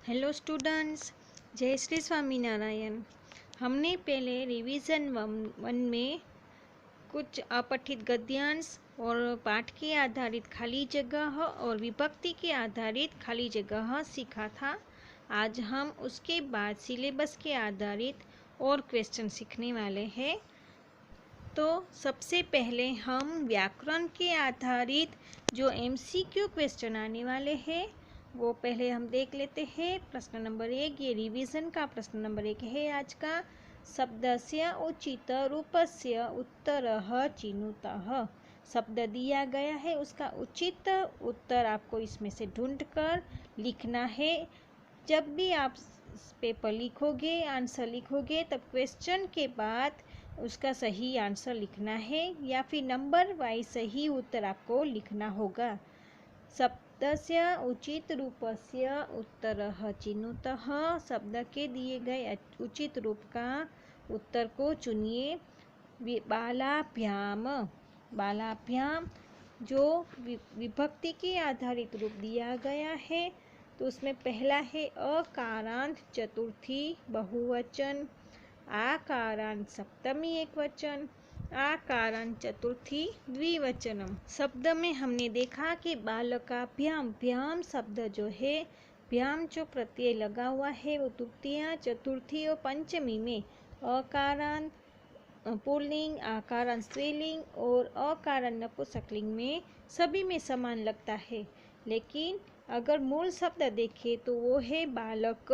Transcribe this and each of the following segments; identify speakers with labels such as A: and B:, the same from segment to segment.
A: Hello students, जय श्री स्वामीनारायण। हमने पहले रिवीजन वन में कुछ अपठित गद्यांश और पाठ के आधारित खाली जगह और विभक्ति के आधारित खाली जगह सीखा था। आज हम उसके बाद सिलेबस के आधारित और क्वेश्चन सीखने वाले हैं। तो सबसे पहले हम व्याकरण के आधारित जो MCQ क्वेश्चन आने वाले हैं वो पहले हम देख लेते हैं। प्रश्न नंबर 1, ये रिवीजन का प्रश्न नंबर 1 है आज का। शब्दस्य उचित रूपस्य उत्तरः चिनुतः। शब्द दिया गया है, उसका उचित उत्तर आपको इसमें से ढूंढकर लिखना है। जब भी आप पेपर लिखोगे, आंसर लिखोगे, तब क्वेश्चन के बाद उसका सही आंसर लिखना है या फिर नंबर वाइज सही उत्तर आपको लिखना होगा। शब्दस्य उचित रूपस्य उत्तरः चिनुतः। शब्द के दिए गए उचित रूप का उत्तर को चुनिए। बालाभ्याम, बालाभ्याम जो विभक्ति के आधारित रूप दिया गया है तो उसमें पहला है अकारांत चतुर्थी बहुवचन, आकारांत सप्तमी एकवचन, आकारांत चतुर्थी द्विवचनम। शब्द में हमने देखा कि बालकाभ्याम, भ्याम शब्द जो है, भ्याम जो प्रत्यय लगा हुआ है वो तृतीया, चतुर्थी और पंचमी में अकारांत पुल्लिंग, आकारांत स्त्रीलिंग और अकारांत नपुंसकलिंग में सभी में समान लगता है। लेकिन अगर मूल शब्द देखें तो वो है बालक,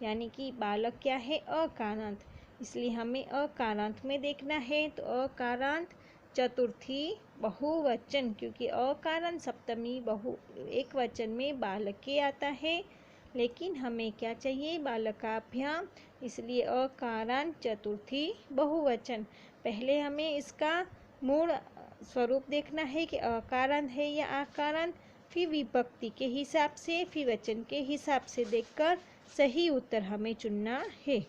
A: यानी कि बालक क्या है, अकारांत, इसलिए हमें अकारांत में देखना है। तो अकारांत चतुर्थी बहुवचन, क्योंकि अकारांत सप्तमी एक वचन में बालक के आता है, लेकिन हमें क्या चाहिए, बालकाभ्याम, इसलिए अकारांत चतुर्थी बहुवचन। पहले हमें इसका मूल स्वरूप देखना है कि अकारांत है या आकारांत, फिर विभक्ति के हिसाब से, फिर वचन के हिसाब से देखकर सही उत्तर हमें चुनना है।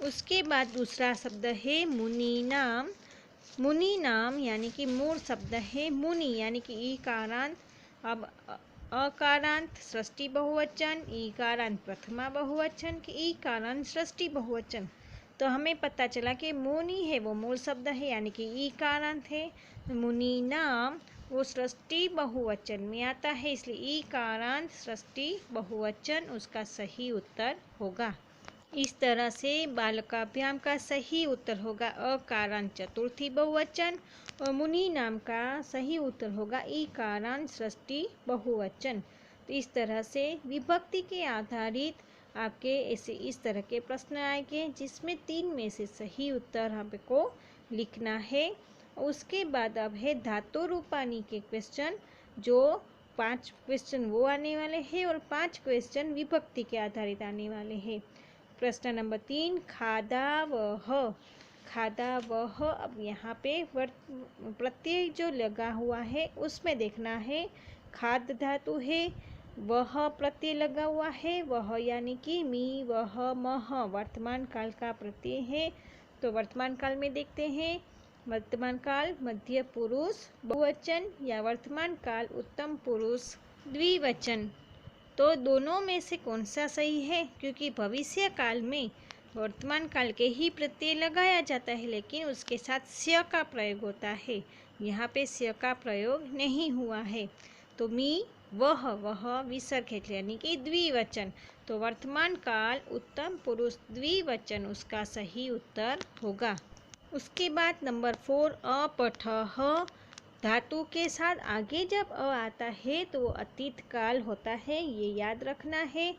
A: उसके बाद दूसरा शब्द है मुनि नाम। मुनि नाम यानी कि मूल शब्द है मुनि, यानी कि ईकारांत। अब अकारांत षष्ठी बहुवचन, ईकारांत प्रथमा बहुवचन कि ईकारांत षष्ठी बहुवचन। तो हमें पता चला कि मुनि है वो मूल शब्द है, यानी कि ईकारांत है। मुनि नाम वो षष्ठी बहुवचन में आता है, इसलिए ईकारांत षष्ठी बहुवचन उसका सही उत्तर होगा। इस तरह से बालकाभ्याम का सही उत्तर होगा अकारांत चतुर्थी बहुवचन और मुनि नाम का सही उत्तर होगा ईकारांत षष्ठी बहुवचन। तो इस तरह से विभक्ति के आधारित आपके ऐसे इस तरह के प्रश्न आएंगे जिसमें 3 में से सही उत्तर हमको लिखना है। उसके बाद अब है धातु रूपानी के क्वेश्चन, जो 5 क्वेश्चन वो आने वाले हैं और 5 क्वेश्चन विभक्ति के आधारित आने वाले हैं। प्रश्न नंबर 3, खादा वह, खादा वह। अब यहाँ पे प्रत्यय जो लगा हुआ है उसमें देखना है। खाद धातु है, वह प्रत्यय लगा हुआ है, वह यानी कि मी वह मह वर्तमान काल का प्रत्यय है। तो वर्तमान काल में देखते हैं, वर्तमान काल मध्य पुरुष बहुवचन या वर्तमान काल उत्तम पुरुष द्विवचन। तो दोनों में से कौन सा सही है, क्योंकि भविष्य काल में वर्तमान काल के ही प्रत्यय लगाया जाता है लेकिन उसके साथ स्य का प्रयोग होता है। यहाँ पे स्य का प्रयोग नहीं हुआ है। तो मी वह विसर्ग है, यानी कि द्विवचन। तो वर्तमान काल उत्तम पुरुष द्विवचन उसका सही उत्तर होगा। उसके बाद नंबर 4, अपठः। धातु के साथ आगे जब अ आता है तो वो अतीत काल होता है, ये याद रखना है।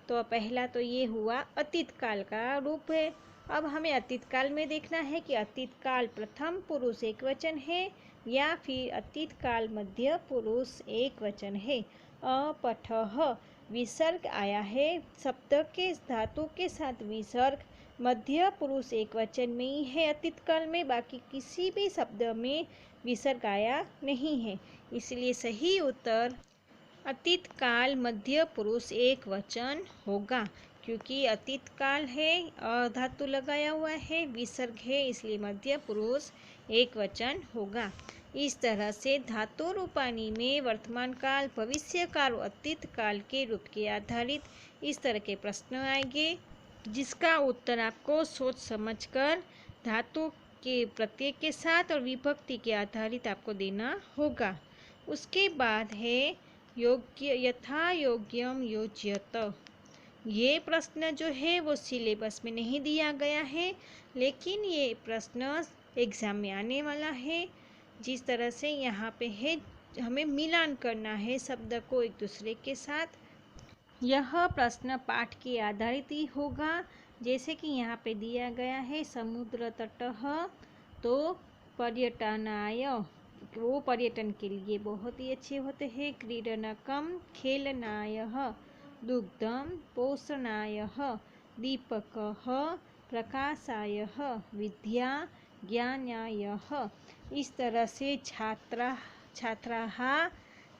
A: तो पहला तो ये हुआ अतीत काल का रूप है। अब हमें अतीत काल में देखना है कि अतीत काल प्रथम पुरुष एक वचन है या फिर अतीत काल मध्य पुरुष एक वचन है। अपठः विसर्ग आया है, शब्द के धातु के साथ विसर्ग मध्य पुरुष एक वचन में ही है अतीत काल में, बाकी किसी भी शब्द में विसर्ग आया नहीं है, इसलिए सही उत्तर अतीत काल मध्य पुरुष एक वचन होगा। क्योंकि अतीत काल है, धातु लगाया हुआ है, विसर्ग है, इसलिए मध्य पुरुष एक वचन होगा। इस तरह से धातु रूपानी में वर्तमान काल, भविष्य काल और अतीत काल के रूप के आधारित इस तरह के प्रश्न आएंगे, जिसका उत्तर आपको सोच समझकर धातु के प्रत्यय के साथ और विभक्ति के आधारित आपको देना होगा। उसके बाद है योग्य, यथा योग्यम योज्यत। ये प्रश्न जो है वो सिलेबस में नहीं दिया गया है, लेकिन ये प्रश्न एग्जाम में आने वाला है। जिस तरह से यहाँ पे है, हमें मिलान करना है शब्द को एक दूसरे के साथ। यह प्रश्न पाठ के आधारित ही होगा। जैसे कि यहाँ पे दिया गया है समुद्र तटः, तो पर्यटनाय, वो पर्यटन के लिए बहुत ही अच्छे होते हैं। क्रीडनकम खेलनायः, दुग्धम पोषणायः, दीपकः प्रकाशायः, विद्या ज्ञानायः। इस तरह से छात्राः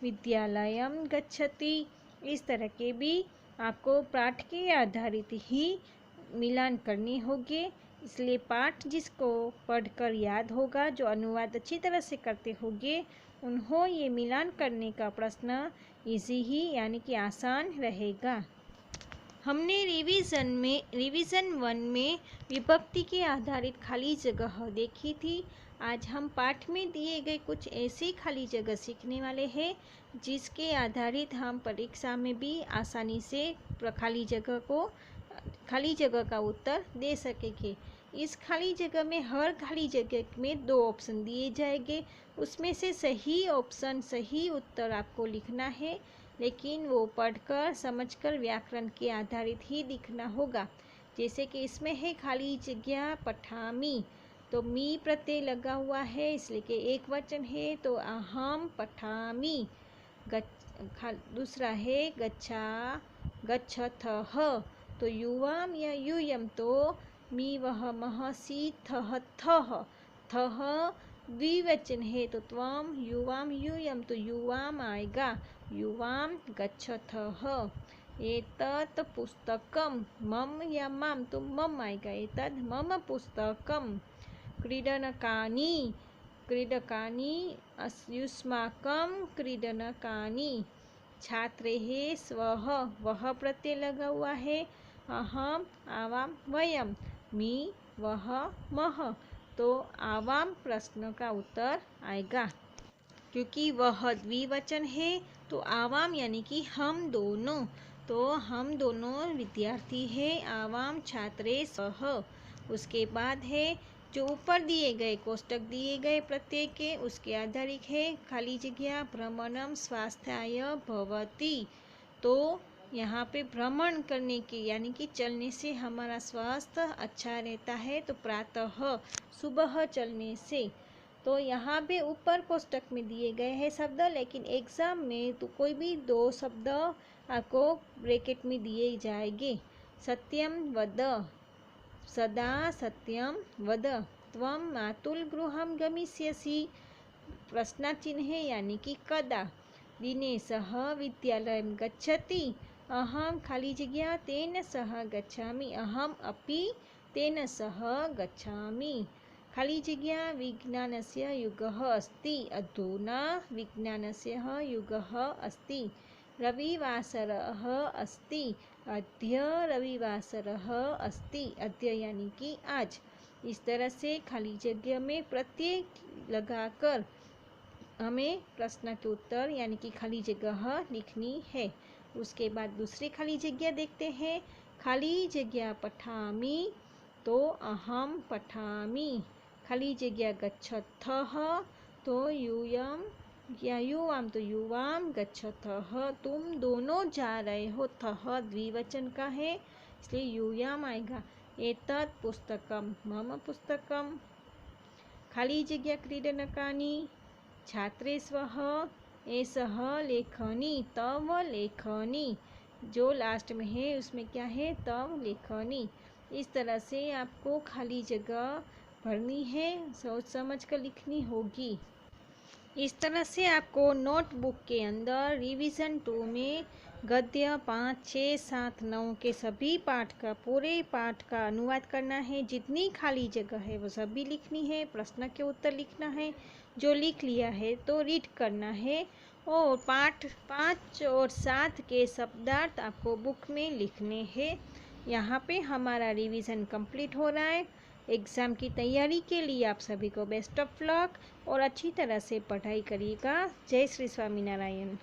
A: विद्यालयं गच्छति। इस तरह के भी आपको पाठ के आधारित ही मिलान करनी होगी। इसलिए पाठ जिसको पढ़कर याद होगा, जो अनुवाद अच्छी तरह से करते होंगे, उन्हों ये मिलान करने का प्रश्न इजी ही यानी कि आसान रहेगा। हमने रिवीजन 1 में विभक्ति के आधारित खाली जगह देखी थी। आज हम पाठ में दिए गए कुछ ऐसी खाली जगह सीखने वाले हैं, जिसके आधारित हम परीक्षा में भी आसानी से खाली जगह का उत्तर दे सकेंगे। इस खाली जगह में हर खाली जगह में 2 ऑप्शन दिए जाएंगे, उसमें से सही ऑप्शन, सही उत्तर आपको लिखना है, लेकिन वो पढ़कर समझकर व्याकरण के आधारित ही लिखना होगा। जैसे कि इसमें है खाली जगह पठामी, तो मी प्रत्यय लगा हुआ है, इसलिए कि एक वचन है, तो अहम पठामी। दूसरा है गच्छथः, तो युवाम या यूयम, तो मी वह मह सी थह थः, थः द्विवचन है, तो त्वम युवाम यूयम, तो युवाम आएगा, युवाम गच्छथः। एतत् पुस्तकम, मम या मम, तो मम आएगा, एतद् मम पुस्तकम। क्रीडनकानि, क्रीडकानि युष्माकं क्रीडनकानि। छात्रैः स्वः, वह प्रत्यय लगा हुआ है, अहम आवाम वयम, मी वह मह, तो आवाम प्रश्न का उत्तर आएगा। क्योंकि वह द्विवचन है, तो आवाम यानी कि हम दोनों, तो हम दोनों विद्यार्थी हैं, आवाम छात्रे सह। उसके बाद है जो ऊपर दिए गए कोष्टक दिए गए प्रत्यय के, उसके आधारित है खाली जगह भ्रमणम स्वास्थ्याय भवति। तो यहाँ पे भ्रमण करने के यानी कि चलने से हमारा स्वास्थ्य अच्छा रहता है, तो प्रातः सुबह चलने से। तो यहाँ पे ऊपर कोष्टक में दिए गए हैं शब्द, लेकिन एग्जाम में तो कोई भी 2 शब्द आपको ब्रैकेट में दिए जाएंगे। सत्यम वद, सदा सत्यम वद, त्वं मातुल गृहं गमिष्यसि, प्रश्न चिन्ह यानी कि कदा। दिनेशः विद्यालयं गच्छति, अहम खाली जगह तेन सह गच्छामि, अहम अपि तेन सह गच्छामि। खाली जगह विज्ञानस्य युगः अस्ति, अधुना विज्ञानस्य युगः अस्ति। रविवासरः अस्ति, अद्य रविवासरः अस्ति, अद्य यानी कि आज। इस तरह से खाली जगह में प्रत्यय लगाकर हमें प्रश्न के उत्तर यानी कि खाली जगह लिखनी है। उसके बाद दूसरी खाली जगह देखते हैं। खाली जगह पठामि, तो अहम पठामि। खाली जगह गच्छथः, तो यूयम या युवाम, तो युवाम गच्छथः, तुम दोनों जा रहे हो, थः द्विवचन का है, इसलिए यूयाम आएगा। एतत् पुस्तकम, मम पुस्तकम। खाली जगह क्रीडनकानि, छात्रे स्वः, एषः लेखनी, तव लेखनी। जो लास्ट में है उसमें क्या है, तव लेखनी। इस तरह से आपको खाली जगह भरनी है, सोच समझ कर लिखनी होगी। इस तरह से आपको नोटबुक के अंदर रिवीजन 2 में गद्य 5, 6, 7, 9 के सभी पाठ का, पूरे पाठ का अनुवाद करना है। जितनी खाली जगह है वो सभी लिखनी है, प्रश्न के उत्तर लिखना है। जो लिख लिया है तो रीड करना है और पाठ 5 और 7 के शब्दार्थ आपको बुक में लिखने हैं। यहाँ पे हमारा रिवीजन कंप्लीट हो रहा है। एग्ज़ाम की तैयारी के लिए आप सभी को बेस्ट ऑफ लक और अच्छी तरह से पढ़ाई करिएगा। जय श्री स्वामीनारायण।